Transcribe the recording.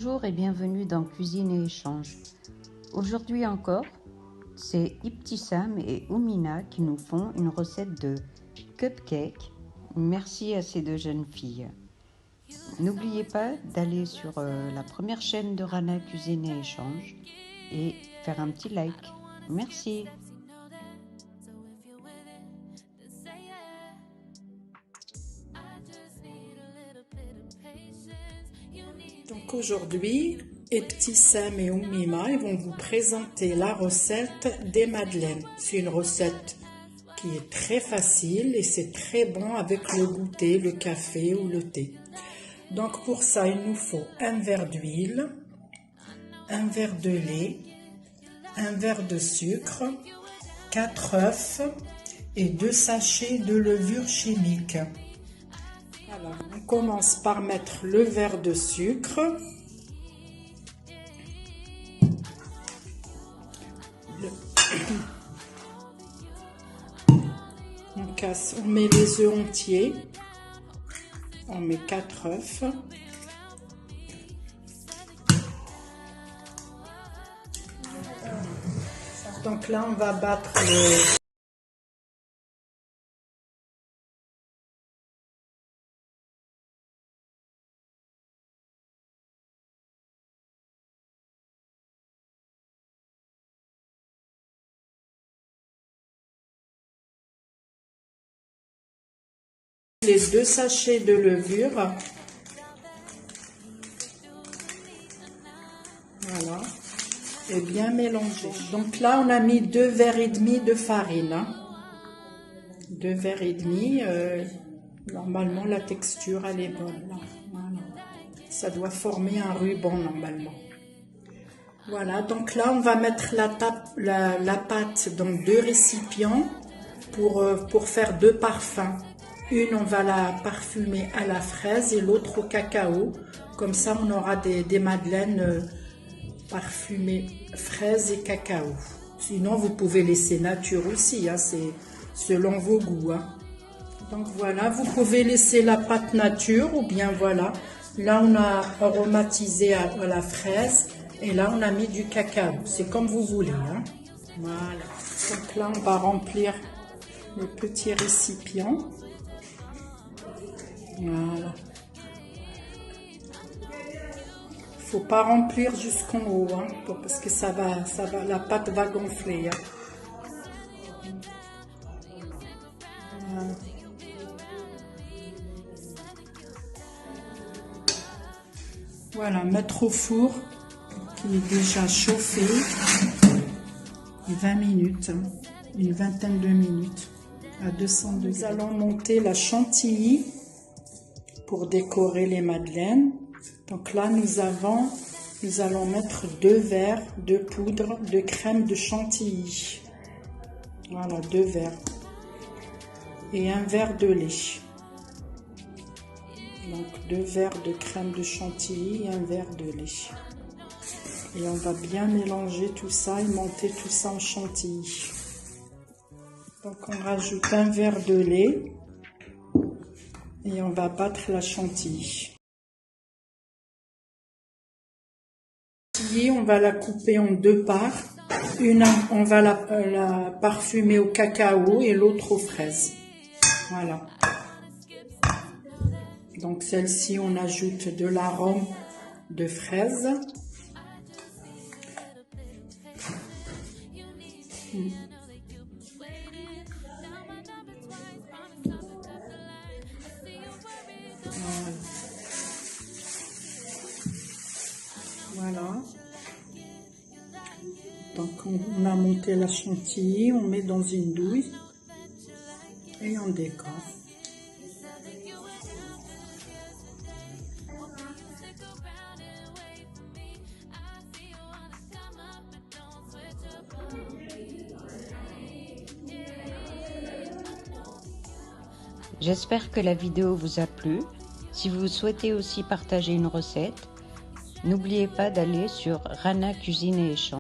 Bonjour et bienvenue dans Cuisine et Échange. Aujourd'hui encore, c'est Ibtissam et Oumina qui nous font une recette de cupcake. Merci à ces deux jeunes filles. N'oubliez pas d'aller sur la première chaîne de Rana Cuisine et Échange et faire un petit like. Merci. Donc aujourd'hui, Ibtissam et Oumima ils vont vous présenter la recette des madeleines. C'est une recette qui est très facile et c'est très bon avec le goûter, le café ou le thé. Donc pour ça, il nous faut un verre d'huile, un verre de lait, un verre de sucre, 4 œufs et 2 sachets de levure chimique. Alors, on commence par mettre le verre de sucre. On met les œufs entiers. On met 4 œufs. Donc là, on va battre les 2 sachets de levure. Voilà. Et bien mélanger. Donc là, on a mis 2 verres et demi de farine. 2 verres et demi. Normalement, la texture, elle est bonne. Là. Voilà. Ça doit former un ruban normalement. Voilà. Donc là, on va mettre la pâte dans 2 récipients pour faire 2 parfums. Une, on va la parfumer à la fraise et l'autre au cacao. Comme ça, on aura des madeleines parfumées fraise et cacao. Sinon, vous pouvez laisser nature aussi, hein, c'est selon vos goûts. Hein. Donc voilà, vous pouvez laisser la pâte nature ou bien voilà. Là, on a aromatisé à la fraise et là, on a mis du cacao. C'est comme vous voulez. Hein. Voilà. Donc là, on va remplir le petit récipient. Voilà. Faut pas remplir jusqu'en haut, hein, parce que la pâte va gonfler. Hein. Voilà. Voilà, mettre au four qui est déjà chauffé 20 minutes, une vingtaine de minutes à 200 degrés. Nous allons monter la chantilly pour décorer les madeleines. Donc là, nous allons mettre 2 verres de poudre de crème de chantilly. Voilà, 2 verres. Et 1 verre de lait. Donc 2 verres de crème de chantilly et 1 verre de lait. Et on va bien mélanger tout ça et monter tout ça en chantilly. Donc on rajoute 1 verre de lait. Et on va battre la chantilly. On va la couper en 2 parts. Une, on va la parfumer au cacao et l'autre aux fraises. Voilà. Donc celle-ci, on ajoute de l'arôme de fraise. Voilà. Donc on a monté la chantilly, on met dans une douille et on décore. J'espère que la vidéo vous a plu. Si vous souhaitez aussi partager une recette, n'oubliez pas d'aller sur Rana Cuisine et Échange.